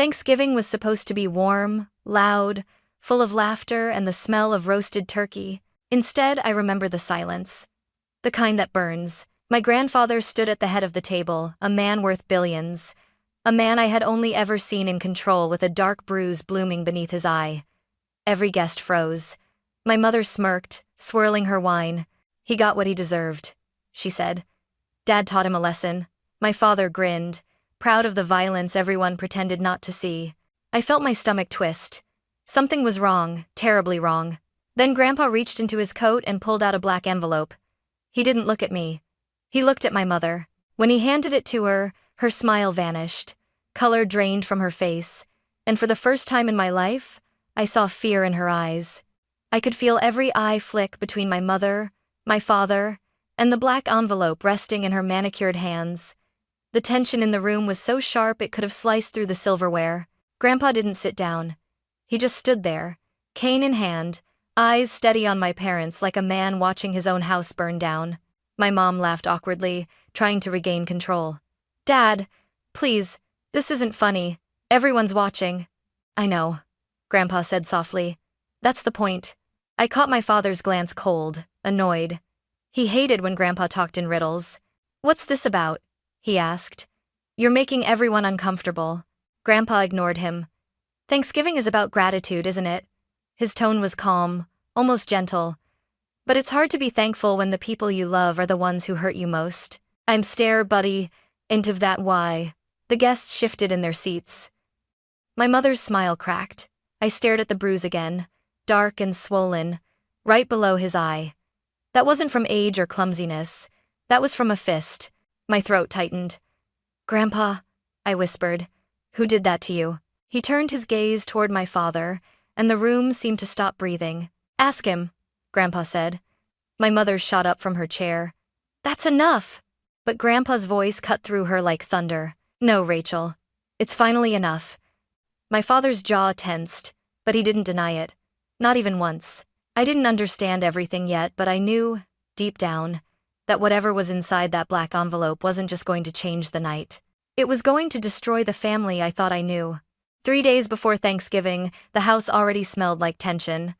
Thanksgiving was supposed to be warm, loud, full of laughter and the smell of roasted turkey. Instead, I remember the silence. The kind that burns. My grandfather stood at the head of the table, a man worth billions. A man I had only ever seen in control with a dark bruise blooming beneath his eye. Every guest froze. My mother smirked, swirling her wine. "He got what he deserved," she said. "Dad taught him a lesson." My father grinned, proud of the violence everyone pretended not to see. I felt my stomach twist. Something was wrong, terribly wrong. Then Grandpa reached into his coat and pulled out a black envelope. He didn't look at me. He looked at my mother. When he handed it to her, her smile vanished. Color drained from her face, and for the first time in my life, I saw fear in her eyes. I could feel every eye flick between my mother, my father, and the black envelope resting in her manicured hands. The tension in the room was so sharp it could have sliced through the silverware. Grandpa didn't sit down. He just stood there, cane in hand, eyes steady on my parents like a man watching his own house burn down. My mom laughed awkwardly, trying to regain control. "Dad, please, this isn't funny. Everyone's watching." "I know," Grandpa said softly. "That's the point." I caught my father's glance cold, annoyed. He hated when Grandpa talked in riddles. "What's this about?" he asked. "You're making everyone uncomfortable." Grandpa ignored him. "Thanksgiving is about gratitude, isn't it?" His tone was calm, almost gentle. "But it's hard to be thankful when the people you love are the ones who hurt you most." "I'm stare, buddy, into that why." The guests shifted in their seats. My mother's smile cracked. I stared at the bruise again, dark and swollen, right below his eye. That wasn't from age or clumsiness. That was from a fist. My throat tightened. "Grandpa," I whispered, "who did that to you?" He turned his gaze toward my father, and the room seemed to stop breathing. "Ask him," Grandpa said. My mother shot up from her chair. "That's enough!" But Grandpa's voice cut through her like thunder. "No, Rachel. It's finally enough." My father's jaw tensed, but he didn't deny it. Not even once. I didn't understand everything yet, but I knew, deep down, that whatever was inside that black envelope wasn't just going to change the night. It was going to destroy the family I thought I knew. 3 days before Thanksgiving, the house already smelled like tension.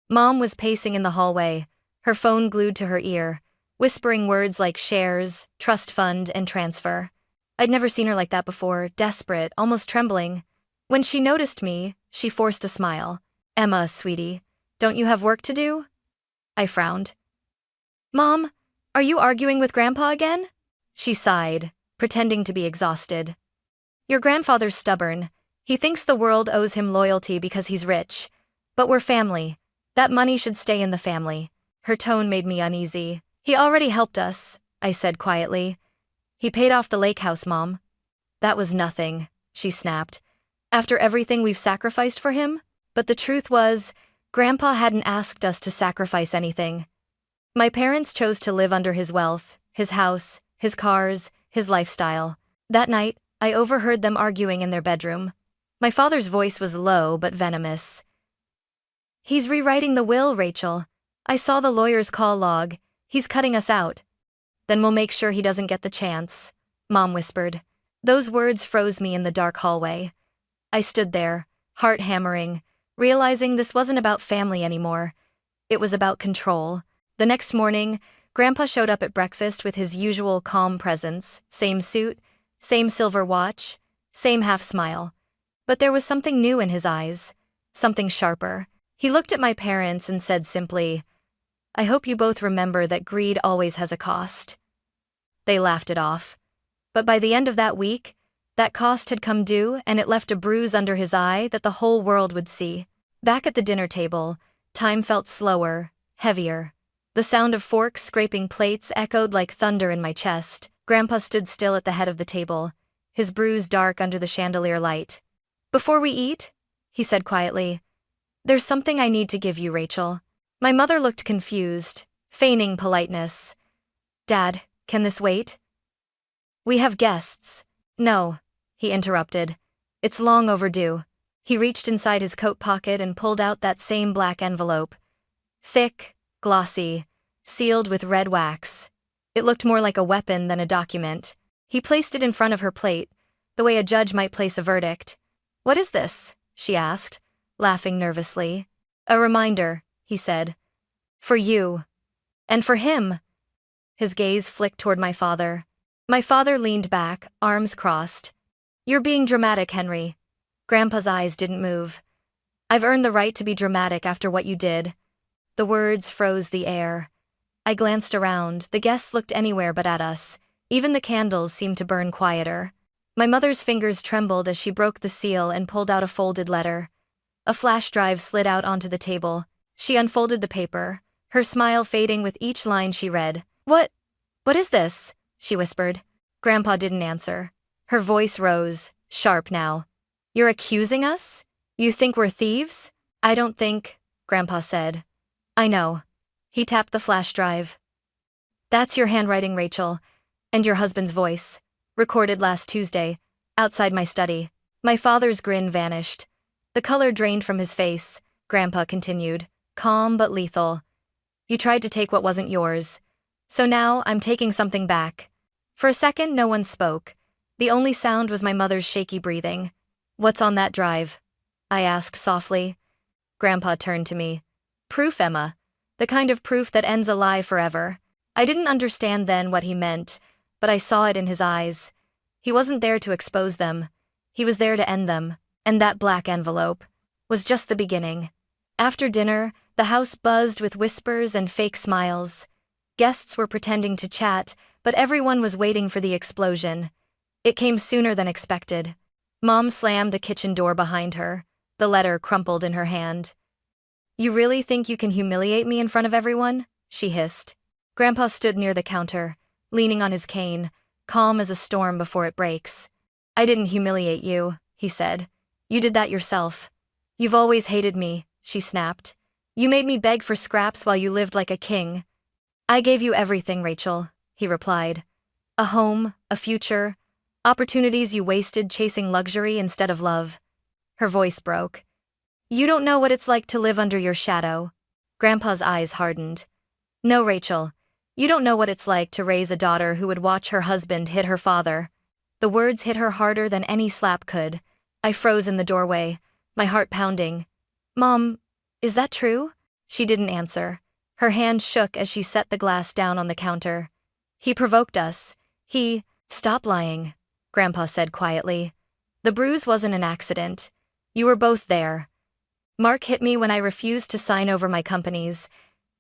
Mom was pacing in the hallway, her phone glued to her ear, whispering words like shares, trust fund, and transfer. I'd never seen her like that before, desperate, almost trembling. When she noticed me, she forced a smile. "Emma, sweetie, don't you have work to do?" I frowned. "Mom, are you arguing with Grandpa again?" She sighed, pretending to be exhausted. "Your grandfather's stubborn. He thinks the world owes him loyalty because he's rich. But we're family. That money should stay in the family." Her tone made me uneasy. "He already helped us," I said quietly. "He paid off the lake house, Mom." "That was nothing," she snapped. "After everything we've sacrificed for him?" But the truth was, Grandpa hadn't asked us to sacrifice anything. My parents chose to live under his wealth, his house, his cars, his lifestyle. That night, I overheard them arguing in their bedroom. My father's voice was low but venomous. "He's rewriting the will, Rachel. I saw the lawyer's call log. He's cutting us out." "Then we'll make sure he doesn't get the chance," Mom whispered. Those words froze me in the dark hallway. I stood there, heart hammering, realizing this wasn't about family anymore. It was about control. The next morning, Grandpa showed up at breakfast with his usual calm presence, same suit, same silver watch, same half smile. But there was something new in his eyes, something sharper. He looked at my parents and said simply, "I hope you both remember that greed always has a cost." They laughed it off. But by the end of that week, that cost had come due and it left a bruise under his eye that the whole world would see. Back at the dinner table, time felt slower, heavier. The sound of forks scraping plates echoed like thunder in my chest. Grandpa stood still at the head of the table, his bruise dark under the chandelier light. "Before we eat," he said quietly, "there's something I need to give you, Rachel." My mother looked confused, feigning politeness. "Dad, can this wait?" "We have guests." "No," he interrupted. "It's long overdue." He reached inside his coat pocket and pulled out that same black envelope. Thick, glossy, sealed with red wax. It looked more like a weapon than a document. He placed it in front of her plate, the way a judge might place a verdict. "What is this?" she asked, laughing nervously. "A reminder," he said. "For you. And for him." His gaze flicked toward my father. My father leaned back, arms crossed. "You're being dramatic, Henry." Grandpa's eyes didn't move. "I've earned the right to be dramatic after what you did." The words froze the air. I glanced around. The guests looked anywhere but at us. Even the candles seemed to burn quieter. My mother's fingers trembled as she broke the seal and pulled out a folded letter. A flash drive slid out onto the table. She unfolded the paper, her smile fading with each line she read. What is this?" she whispered. Grandpa didn't answer. Her voice rose, sharp now. "You're accusing us? You think we're thieves?" "I don't think," Grandpa said. "I know." He tapped the flash drive. "That's your handwriting, Rachel, and your husband's voice, recorded last Tuesday, outside my study." My father's grin vanished. The color drained from his face. Grandpa continued, calm but lethal. "You tried to take what wasn't yours. So now I'm taking something back." For a second, no one spoke. The only sound was my mother's shaky breathing. "What's on that drive?" I asked softly. Grandpa turned to me. "Proof, Emma. The kind of proof that ends a lie forever." I didn't understand then what he meant, but I saw it in his eyes. He wasn't there to expose them. He was there to end them. And that black envelope was just the beginning. After dinner, the house buzzed with whispers and fake smiles. Guests were pretending to chat, but everyone was waiting for the explosion. It came sooner than expected. Mom slammed the kitchen door behind her. The letter crumpled in her hand. "You really think you can humiliate me in front of everyone?" she hissed. Grandpa stood near the counter, leaning on his cane, calm as a storm before it breaks. "I didn't humiliate you," he said. "You did that yourself." "You've always hated me," she snapped. "You made me beg for scraps while you lived like a king." "I gave you everything, Rachel," he replied. "A home, a future, opportunities you wasted chasing luxury instead of love." Her voice broke. "You don't know what it's like to live under your shadow." Grandpa's eyes hardened. "No, Rachel. You don't know what it's like to raise a daughter who would watch her husband hit her father." The words hit her harder than any slap could. I froze in the doorway, my heart pounding. "Mom, is that true?" She didn't answer. Her hand shook as she set the glass down on the counter. "He provoked us. Stop lying," Grandpa said quietly. "The bruise wasn't an accident. You were both there. Mark hit me when I refused to sign over my companies.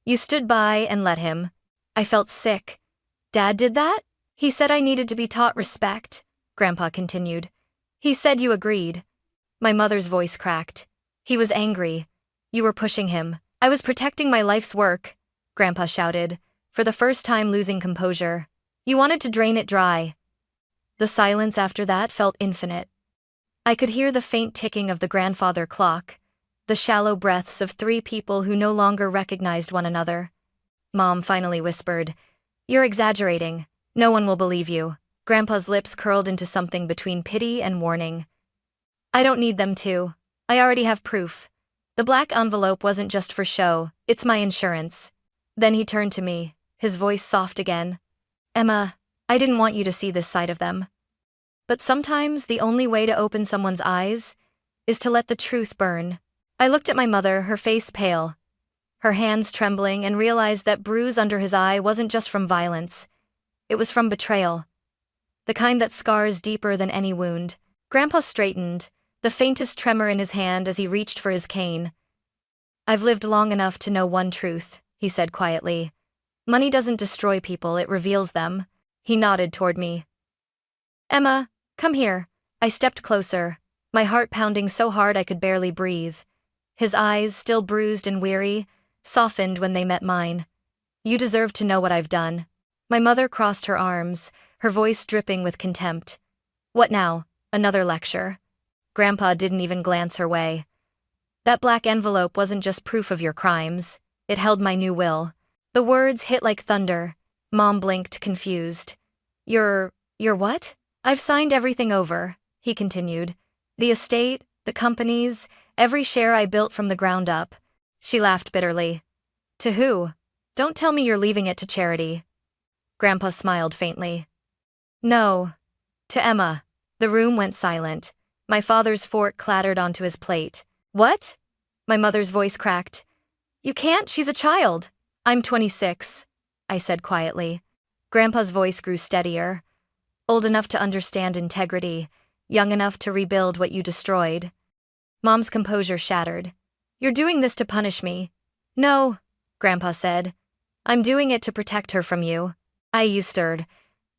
You stood by and let him. I felt sick." "Dad did that?" "He said I needed to be taught respect," Grandpa continued. "He said you agreed." My mother's voice cracked. "He was angry. You were pushing him." "I was protecting my life's work," Grandpa shouted, for the first time losing composure. "You wanted to drain it dry." The silence after that felt infinite. I could hear the faint ticking of the grandfather clock, the shallow breaths of three people who no longer recognized one another. Mom finally whispered, "You're exaggerating. No one will believe you." Grandpa's lips curled into something between pity and warning. "I don't need them to. I already have proof. The black envelope wasn't just for show, it's my insurance." Then he turned to me, his voice soft again. "Emma, I didn't want you to see this side of them. But sometimes the only way to open someone's eyes is to let the truth burn." I looked at my mother, her face pale, her hands trembling, and realized that bruise under his eye wasn't just from violence. It was from betrayal. The kind that scars deeper than any wound. Grandpa straightened, the faintest tremor in his hand as he reached for his cane. "I've lived long enough to know one truth," he said quietly. "Money doesn't destroy people, it reveals them." He nodded toward me. "Emma, come here." I stepped closer, my heart pounding so hard I could barely breathe. His eyes, still bruised and weary, softened when they met mine. "You deserve to know what I've done." My mother crossed her arms, her voice dripping with contempt. "What now? Another lecture?" Grandpa didn't even glance her way. "That black envelope wasn't just proof of your crimes. It held my new will." The words hit like thunder. Mom blinked, confused. You're what?" "I've signed everything over," he continued. "The estate, the companies, every share I built from the ground up." She laughed bitterly. "To who? Don't tell me you're leaving it to charity." Grandpa smiled faintly. "No. To Emma." The room went silent. My father's fork clattered onto his plate. What? My mother's voice cracked. You can't, she's a child. I'm 26, I said quietly. Grandpa's voice grew steadier. Old enough to understand integrity, young enough to rebuild what you destroyed. Mom's composure shattered. You're doing this to punish me. No, Grandpa said. I'm doing it to protect her from you. You stirred.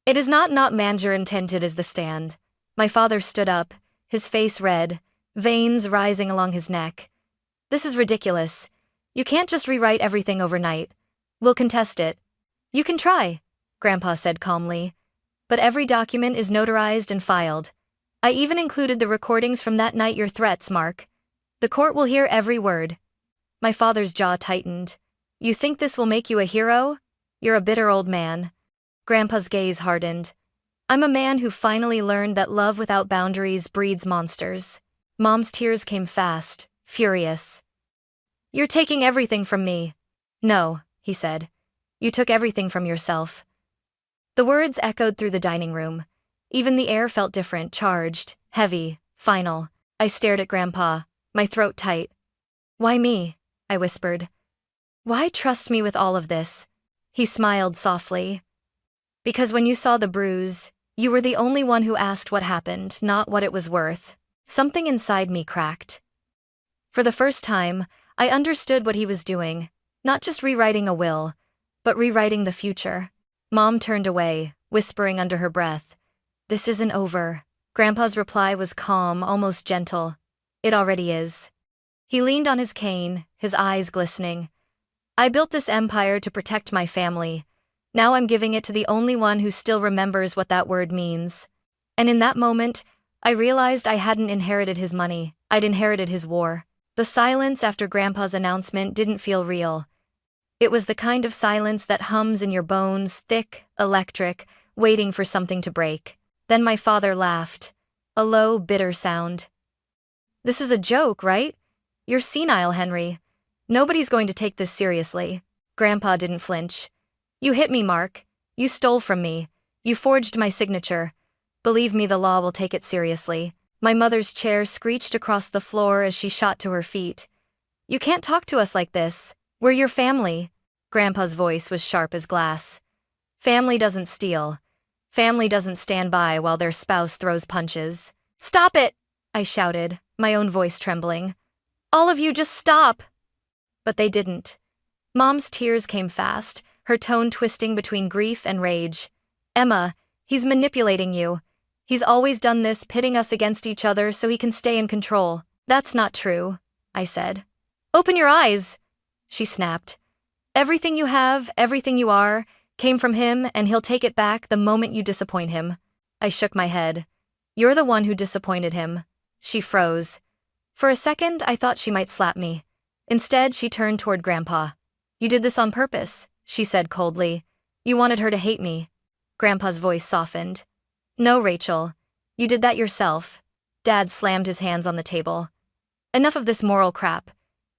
It is not manger intended as the stand. My father stood up, his face red, veins rising along his neck. This is ridiculous. You can't just rewrite everything overnight. We'll contest it. You can try, Grandpa said calmly. But every document is notarized and filed. I even included the recordings from that night, your threats, Mark. The court will hear every word. My father's jaw tightened. You think this will make you a hero? You're a bitter old man. Grandpa's gaze hardened. I'm a man who finally learned that love without boundaries breeds monsters. Mom's tears came fast, furious. You're taking everything from me. No, he said. You took everything from yourself. The words echoed through the dining room. Even the air felt different, charged, heavy, final. I stared at Grandpa, my throat tight. Why me? I whispered. Why trust me with all of this? He smiled softly. Because when you saw the bruise, you were the only one who asked what happened, not what it was worth. Something inside me cracked. For the first time, I understood what he was doing, not just rewriting a will, but rewriting the future. Mom turned away, whispering under her breath, This isn't over. Grandpa's reply was calm, almost gentle. It already is. He leaned on his cane, his eyes glistening. I built this empire to protect my family. Now I'm giving it to the only one who still remembers what that word means. And in that moment, I realized I hadn't inherited his money. I'd inherited his war. The silence after Grandpa's announcement didn't feel real. It was the kind of silence that hums in your bones, thick, electric, waiting for something to break. Then my father laughed. A low, bitter sound. This is a joke, right? You're senile, Henry. Nobody's going to take this seriously. Grandpa didn't flinch. You hit me, Mark. You stole from me. You forged my signature. Believe me, the law will take it seriously. My mother's chair screeched across the floor as she shot to her feet. You can't talk to us like this. We're your family. Grandpa's voice was sharp as glass. Family doesn't steal. Family doesn't stand by while their spouse throws punches. Stop it! I shouted, my own voice trembling. All of you just stop! But they didn't. Mom's tears came fast, her tone twisting between grief and rage. Emma, he's manipulating you. He's always done this, pitting us against each other so he can stay in control. That's not true, I said. Open your eyes, she snapped. Everything you have, everything you are, came from him, and he'll take it back the moment you disappoint him. I shook my head. You're the one who disappointed him. She froze. For a second, I thought she might slap me. Instead, she turned toward Grandpa. You did this on purpose, she said coldly. You wanted her to hate me. Grandpa's voice softened. No, Rachel. You did that yourself. Dad slammed his hands on the table. Enough of this moral crap.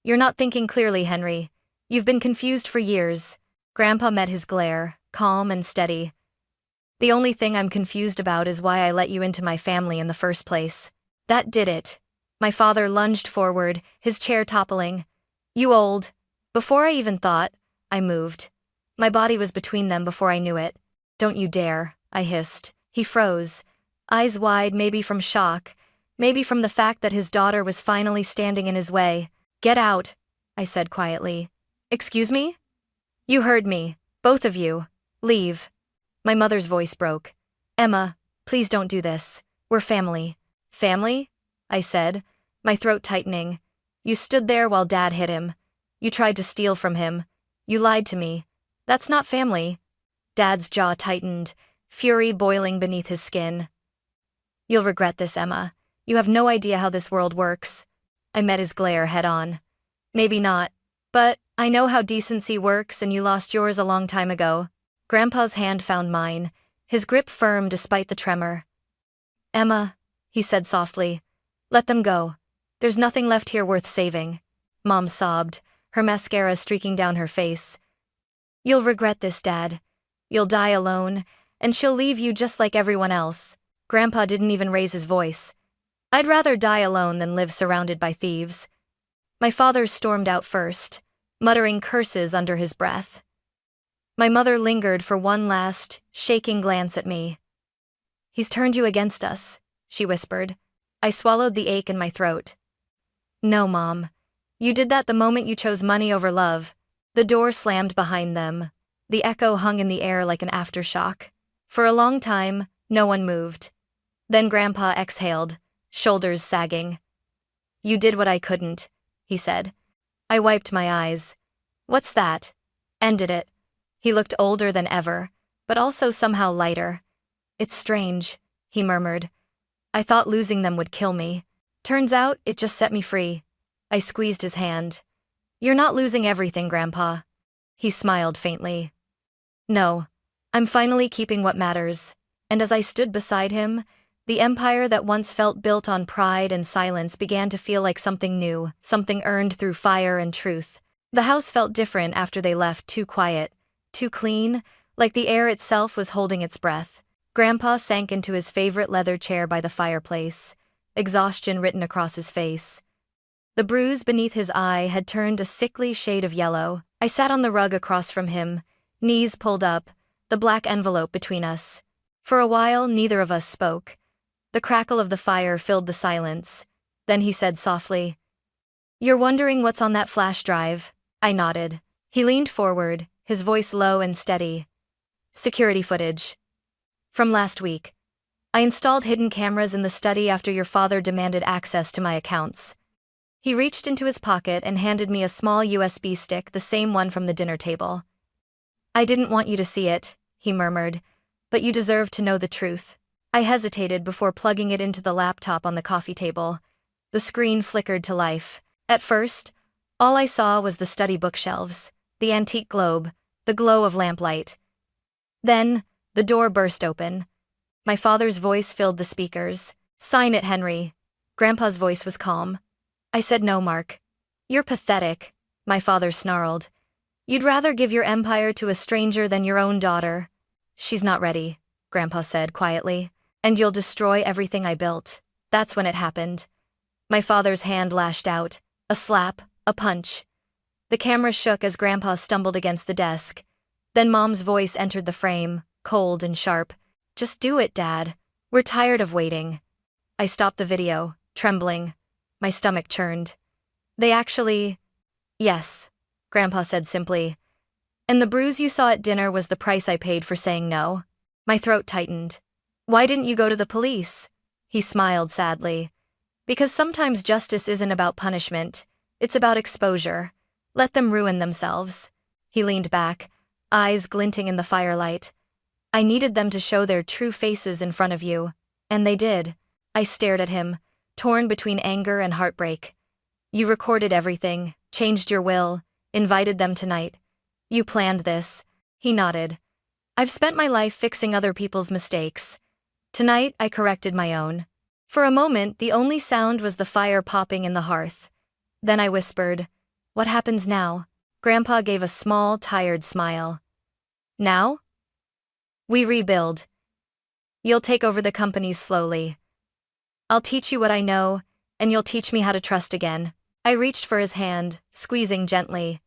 You're not thinking clearly, Henry. You've been confused for years. Grandpa met his glare, calm and steady. The only thing I'm confused about is why I let you into my family in the first place. That did it. My father lunged forward, his chair toppling. You old. Before I even thought, I moved. My body was between them before I knew it. Don't you dare, I hissed. He froze, eyes wide, maybe from shock, maybe from the fact that his daughter was finally standing in his way. Get out, I said quietly. Excuse me? You heard me. Both of you. Leave. My mother's voice broke. Emma, please don't do this. We're family. Family? I said, my throat tightening. You stood there while Dad hit him. You tried to steal from him. You lied to me. That's not family. Dad's jaw tightened, fury boiling beneath his skin. You'll regret this, Emma. You have no idea how this world works. I met his glare head on. Maybe not, but I know how decency works, and you lost yours a long time ago. Grandpa's hand found mine, his grip firm despite the tremor. Emma, he said softly, let them go. There's nothing left here worth saving. Mom sobbed, her mascara streaking down her face. You'll regret this, Dad. You'll die alone, and she'll leave you just like everyone else. Grandpa didn't even raise his voice. I'd rather die alone than live surrounded by thieves. My father stormed out first, muttering curses under his breath. My mother lingered for one last, shaking glance at me. "He's turned you against us," she whispered. I swallowed the ache in my throat. "No, Mom. You did that the moment you chose money over love." The door slammed behind them. The echo hung in the air like an aftershock. For a long time, no one moved. Then Grandpa exhaled, shoulders sagging. "You did what I couldn't," he said. I wiped my eyes. "What's that?" "Ended it." He looked older than ever, but also somehow lighter. "It's strange," he murmured. "I thought losing them would kill me. Turns out, it just set me free." I squeezed his hand. "You're not losing everything, Grandpa." He smiled faintly. "No, I'm finally keeping what matters." And as I stood beside him, the empire that once felt built on pride and silence began to feel like something new, something earned through fire and truth. The house felt different after they left, too quiet, too clean, like the air itself was holding its breath. Grandpa sank into his favorite leather chair by the fireplace, exhaustion written across his face. The bruise beneath his eye had turned a sickly shade of yellow. I sat on the rug across from him, knees pulled up, the black envelope between us. For a while, neither of us spoke. The crackle of the fire filled the silence. Then he said softly, "You're wondering what's on that flash drive?" I nodded. He leaned forward, his voice low and steady. "Security footage. From last week. I installed hidden cameras in the study after your father demanded access to my accounts." He reached into his pocket and handed me a small USB stick, the same one from the dinner table. "I didn't want you to see it," he murmured, "but you deserve to know the truth." I hesitated before plugging it into the laptop on the coffee table. The screen flickered to life. At first, all I saw was the study bookshelves, the antique globe, the glow of lamplight. Then, the door burst open. My father's voice filled the speakers. "Sign it, Henry." Grandpa's voice was calm. I said, "No, Mark. You're pathetic," my father snarled. "You'd rather give your empire to a stranger than your own daughter." "She's not ready," Grandpa said quietly. "And you'll destroy everything I built." That's when it happened. My father's hand lashed out, a slap, a punch. The camera shook as Grandpa stumbled against the desk. Then Mom's voice entered the frame, cold and sharp. "Just do it, Dad. We're tired of waiting." I stopped the video, trembling. My stomach churned. "They actually—" "Yes," Grandpa said simply. "And the bruise you saw at dinner was the price I paid for saying no." My throat tightened. "Why didn't you go to the police?" He smiled sadly. "Because sometimes justice isn't about punishment. It's about exposure. Let them ruin themselves." He leaned back, eyes glinting in the firelight. "I needed them to show their true faces in front of you. And they did." I stared at him, torn between anger and heartbreak. "You recorded everything, changed your will, invited them tonight. You planned this." He nodded. "I've spent my life fixing other people's mistakes. Tonight, I corrected my own." For a moment, the only sound was the fire popping in the hearth. Then I whispered, "What happens now?" Grandpa gave a small, tired smile. "Now? We rebuild. You'll take over the companies slowly. I'll teach you what I know, and you'll teach me how to trust again." I reached for his hand, squeezing gently.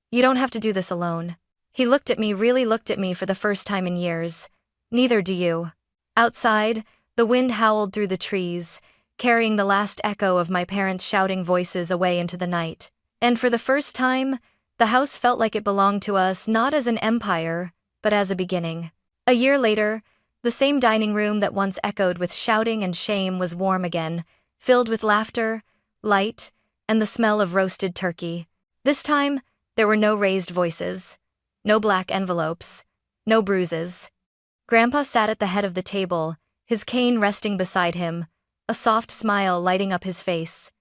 "You don't have to do this alone." He looked at me, really looked at me for the first time in years. "Neither do you." Outside, the wind howled through the trees, carrying the last echo of my parents' shouting voices away into the night. And for the first time, the house felt like it belonged to us, not as an empire, but as a beginning. A year later, the same dining room that once echoed with shouting and shame was warm again, filled with laughter, light, and the smell of roasted turkey. This time, there were no raised voices, no black envelopes, no bruises. Grandpa sat at the head of the table, his cane resting beside him, a soft smile lighting up his face.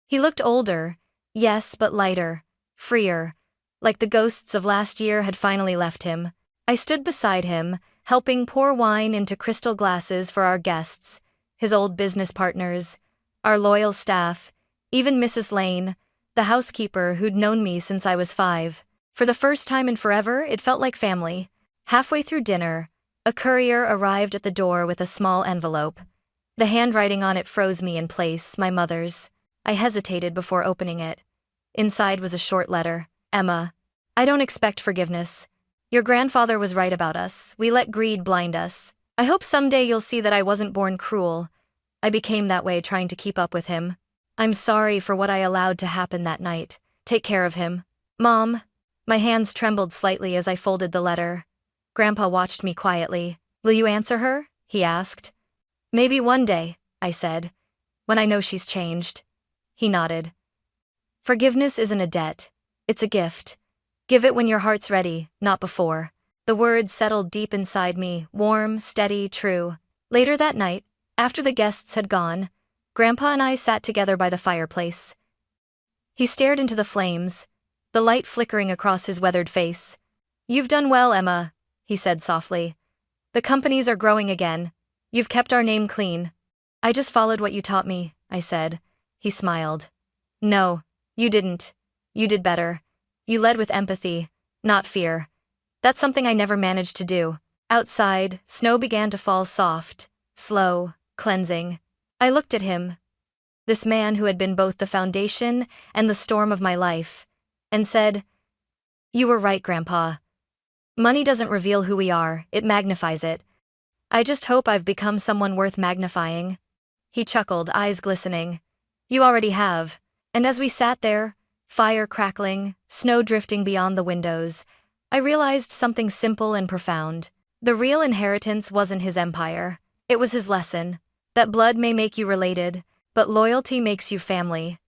He looked older, yes, but lighter, freer, like the ghosts of last year had finally left him. I stood beside him, helping pour wine into crystal glasses for our guests, his old business partners, our loyal staff, even Mrs. Lane, the housekeeper who'd known me since I was 5. For the first time in forever, it felt like family. Halfway through dinner, a courier arrived at the door with a small envelope. The handwriting on it froze me in place, my mother's. I hesitated before opening it. Inside was a short letter. Emma, I don't expect forgiveness. Your grandfather was right about us. We let greed blind us. I hope someday you'll see that I wasn't born cruel. I became that way trying to keep up with him. I'm sorry for what I allowed to happen that night. Take care of him. Mom. My hands trembled slightly as I folded the letter. Grandpa watched me quietly. Will you answer her? He asked. Maybe one day, I said. When I know she's changed. He nodded. Forgiveness isn't a debt. It's a gift. Give it when your heart's ready, not before. The words settled deep inside me, warm, steady, true. Later that night, after the guests had gone, Grandpa and I sat together by the fireplace. He stared into the flames, the light flickering across his weathered face. You've done well, Emma, he said softly. The companies are growing again. You've kept our name clean. I just followed what you taught me, I said. He smiled. No, you didn't. You did better. You led with empathy, not fear. That's something I never managed to do. Outside, snow began to fall soft, slow, cleansing. I looked at him, this man who had been both the foundation and the storm of my life, and said, You were right, Grandpa. Money doesn't reveal who we are, it magnifies it. I just hope I've become someone worth magnifying. He chuckled, eyes glistening. You already have. And as we sat there, fire crackling, snow drifting beyond the windows, I realized something simple and profound. The real inheritance wasn't his empire. It was his lesson. That blood may make you related, but loyalty makes you family.